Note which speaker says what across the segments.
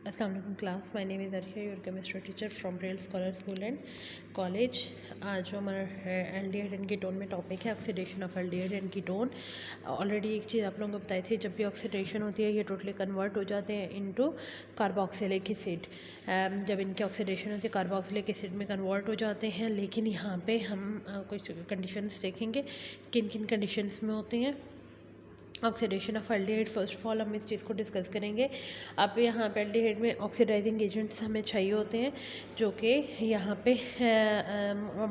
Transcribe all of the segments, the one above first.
Speaker 1: Assalamualaikum class, my name is Arsha, your chemistry teacher from Real Scholar School and College। आज जो हमारा aldehyde and ketone में topic है oxidation of aldehyde and ketone. Already एक चीज़ आप लोगों को बताई थी, जब भी ऑक्सीडेशन होती है ये टोटली कन्वर्ट हो जाते हैं इनटू कार्बोक्सिलिक एसिड। जब इनकी ऑक्सीडेशन होती है कार्बोक्सिलिक एसिड में कन्वर्ट हो जाते हैं, लेकिन यहाँ पे हम कुछ कंडीशंस देखेंगे किन किन कंडीशंस में होते हैं oxidation of aldehyde. First of all हम इस चीज़ को डिस्कस करेंगे। अब यहाँ पे एल्डिहाइड में ऑक्सीडाइजिंग एजेंट्स हमें चाहिए होते हैं, जो कि यहाँ पे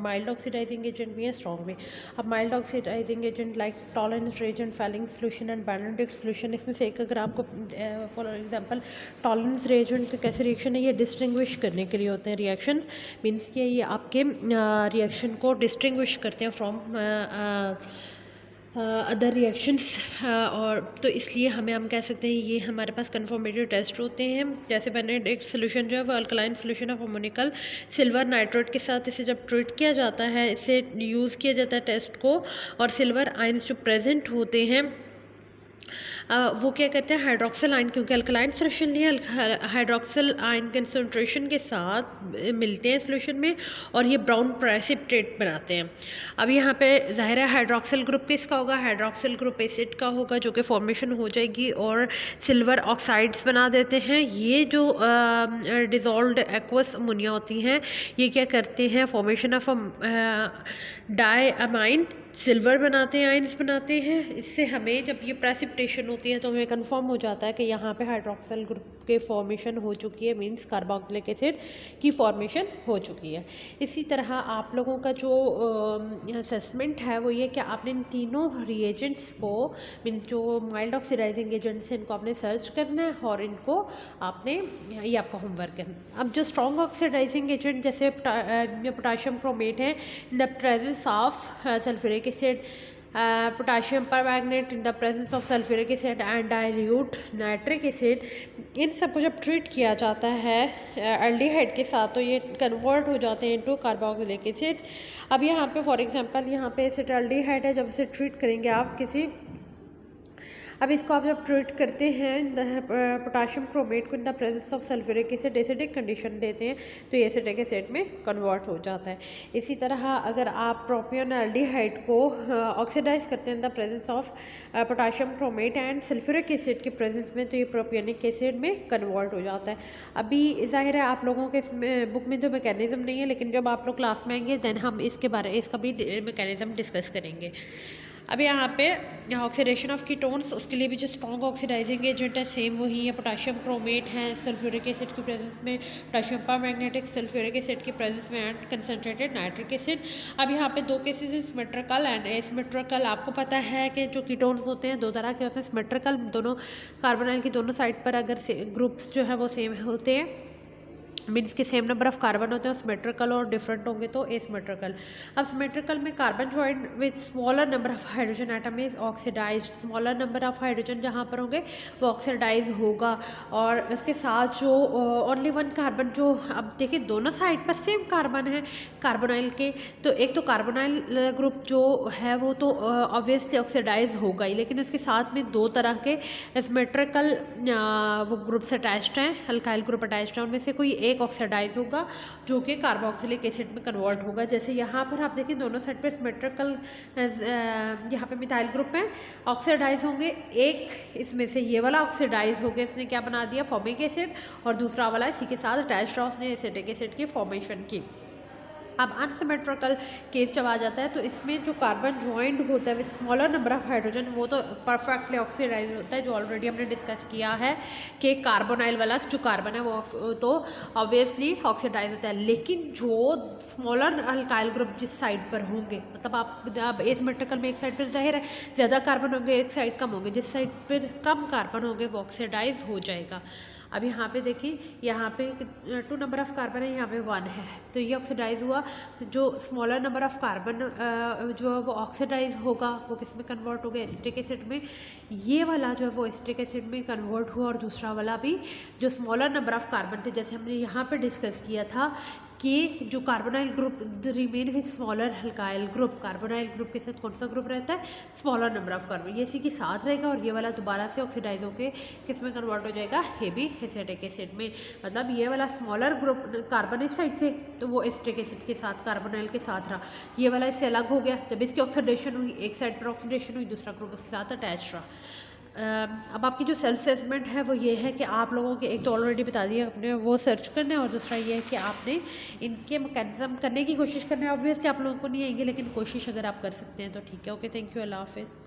Speaker 1: माइल्ड ऑक्सीडाइजिंग एजेंट भी है, स्ट्रॉन्ग भी। अब mild oxidising agent like Tollens reagent, Fehling solution and Benedict solution, इसमें से एक अगर आपको फॉर एग्जांपल टॉलरेंस रिएजेंट का कैसे रिएक्शन है, ये डिस्टिंग्विश करने के लिए होते हैं रिएक्शंस। मीन्स कि ये आपके रिएक्शन को डिस्टिंग्विश करते हैं फ्रॉम अदर रिएक्शंस, और तो इसलिए हम कह सकते हैं ये हमारे पास कन्फर्मेटरी टेस्ट होते हैं। जैसे बेनेडिक्ट सोल्यूशन जो है वो alkaline solution of ammoniacal silver nitrate के साथ इसे जब ट्रीट किया जाता है, इसे यूज़ किया जाता है टेस्ट को, और सिल्वर आयंस जो प्रेजेंट होते हैं वो क्या करते हैं हाइड्रोक्सिल आयन, क्योंकि अल्कलाइन सोल्यूशन लिए हाइड्रोक्सिल आयन कंसनट्रेशन के साथ मिलते हैं सोल्यूशन में, और ये ब्राउन प्रेसिपिटेट बनाते हैं। अब यहाँ पे जाहिर है हाइड्रोक्सिल ग्रुप किसका होगा, हाइड्रोक्सिल ग्रुप एसिड का होगा, जो कि फॉर्मेशन हो जाएगी और सिल्वर ऑक्साइड्स बना देते हैं। ये जो डिज़ोल्व्ड एक्वस अमोनिया होती हैं, ये क्या करते हैं formation of diamine silver बनाते हैं, आयंस बनाते हैं। इससे हमें जब ये प्रेसिपिटेशन होती है तो हमें कंफर्म हो जाता है कि यहाँ पे हाइड्रोक्सिल ग्रुप के फॉर्मेशन हो चुकी है, मींस कार्बोक्सिलिक एसिड की फॉर्मेशन हो चुकी है। इसी तरह आप लोगों का जो असेसमेंट है वो ये कि आपने इन तीनों रिएजेंट्स को, मीन्स जो माइल्ड ऑक्सीडाइजिंग एजेंट्स हैं, इनको आपने सर्च करना है और इनको आपने, ये आपका होमवर्क है। अब जो स्ट्रॉन्ग ऑक्सीडाइजिंग एजेंट जैसे पोटाशियम क्रोमेट है, in the presence of sulphuric acid, potassium permanganate in the presence of sulphuric acid and dilute nitric acid, इन सबको जब ट्रीट किया जाता है एल्डिहाइड के साथ तो ये कन्वर्ट हो जाते हैं इनटू कार्बोक्सिलिक एसिड। अब यहाँ पे फॉर एग्जांपल यहाँ पे एसिटाल्डिहाइड है, जब इसे ट्रीट करेंगे आप किसी, अब इसको आप जब ट्रीट करते हैं पोटाशियम क्रोमेट को इन the presence of sulphuric acid, acidic condition देते हैं तो ये एसिडिक एसिड में कन्वर्ट हो जाता है। इसी तरह अगर आप प्रोपियन एल्डिहाइड को ऑक्सीडाइज करते हैं इन the presence of potassium chromate and sulphuric acid के प्रेजेंस में, तो ये प्रोपियनिक एसिड में कन्वर्ट हो जाता है। अभी जाहिर है आप लोगों के इसमें बुक में तो मैकेनिज्म नहीं है, लेकिन जब आप लोग क्लास में आएंगे देन हम इसका भी मैकेनिज्म डिस्कस करेंगे। अब यहाँ पे ऑक्सीडेशन ऑफ कीटोन्स, उसके लिए भी जो स्ट्रॉन्ग ऑक्सीडाइजिंग एजेंट है सेम वही है, पोटाशियम क्रोमेट है सल्फ्यूरिक एसिड की प्रेजेंस में, पोटाशियम परमैंगनेटिक सल्फ्यूरिक एसिड की प्रेजेंस में एंड कंसनट्रेटेड नाइट्रिक एसिड। अब यहाँ पे दो केसेस हैं, सिमेट्रिकल एंड एसिमेट्रिकल। आपको पता है कि जो कीटोन्स होते हैं दो तरह के होते हैं। सिमेट्रिकल, दोनों कार्बोनाइल की दोनों साइड पर अगर ग्रुप्स जो है वो सेम होते हैं, मीन्स के सेम नंबर ऑफ कार्बन होते हैं, सिमेट्रिकल और डिफरेंट होंगे तो एसिमेट्रिकल। अब सिमेट्रिकल में carbon joint with smaller number of hydrogen atom is oxidised, smaller number of hydrogen जहाँ पर होंगे वो ऑक्सीडाइज होगा, और इसके साथ जो ओनली वन कार्बन, जो अब देखिए दोनों साइड पर सेम कार्बन है कार्बोनाइल के, तो एक तो कार्बोनाइल ग्रुप जो है वो तो ऑब्वियसली ऑक्सीडाइज होगा ही, लेकिन इसके साथ में दो तरह के सिमेट्रिकल वो ग्रुप्स अटैच्ड हैं, अल्काइल ग्रुप अटैच्ड हैं, उनमें से कोई एक ऑक्सीडाइज होगा जो कि कार्बोक्सिलिक एसिड में कन्वर्ट होगा। जैसे यहाँ पर आप देखिए दोनों साइड पर सिमेट्रिकल, यहाँ पे मिथाइल ग्रुप है, ऑक्सीडाइज होंगे, एक इसमें से ये वाला ऑक्सीडाइज हो गया, इसने क्या बना दिया फॉर्मिक एसिड, और दूसरा वाला इसी के साथ अटैच्ड रहा, उसने एसिडिक एसिड की फॉर्मेशन की। अब अनसिमेट्रिकल केस जब आ जाता है तो इसमें जो कार्बन ज्वाइंट होता है with smaller number of hydrogen, वो तो परफेक्टली ऑक्सीडाइज होता है, जो ऑलरेडी हमने डिस्कस किया है कि कार्बोनाइल वाला जो कार्बन है वो तो ऑब्वियसली ऑक्सीडाइज होता है। लेकिन जो स्मॉलर अल्काइल ग्रुप जिस साइड पर होंगे, मतलब आप एसिमेट्रिकल में एक साइड पर जाहिर है ज़्यादा कार्बन होंगे, एक साइड कम होंगे, जिस साइड पर कम कार्बन होंगे वो ऑक्सीडाइज हो जाएगा। अब यहाँ पे देखिए, यहाँ पे 2 नंबर ऑफ कार्बन है, यहाँ पे 1 है, तो ये ऑक्सीडाइज हुआ। जो स्मॉलर नंबर ऑफ कार्बन जो है वो ऑक्सीडाइज होगा, वो किस में कन्वर्ट हो गया एसिटिक एसिड में, ये वाला जो है वो एसिटिक एसिड में कन्वर्ट हुआ, और दूसरा वाला भी जो स्मॉलर नंबर ऑफ कार्बन थे, जैसे हमने यहाँ पे डिस्कस किया था कि जो carbonyl group remain with smaller alkyl group, carbonyl group के साथ कौन सा ग्रुप रहता है, स्मॉलर नंबर ऑफ कार्बन, ये इसी के साथ रहेगा और ये वाला दोबारा से ऑक्सीडाइज होकर किस में कन्वर्ट हो जाएगा, हेवी एसिटिक एसिड में। मतलब ये वाला स्मॉलर ग्रुप कार्बन इस साइड से, तो वो एसिटिक एसिड के साथ कार्बोनाइल के साथ रहा, ये वाला इससे अलग हो गया, जब इसकी ऑक्सीडेशन हुई एक साइड पर ऑक्सीडेशन हुई, दूसरा ग्रुप उसके साथ अटैच रहा। अब आपकी जो सेल्फ असेसमेंट है वो ये है कि आप लोगों के, एक तो ऑलरेडी बता दिया आपने वो सर्च करना है, और दूसरा ये है कि आपने इनके मैकेनिज्म करने की कोशिश करना है। ऑब्वियसली आप लोगों को नहीं आएंगे, लेकिन कोशिश अगर आप कर सकते हैं तो ठीक है। ओके, थैंक यू, अल्लाह हाफिज़।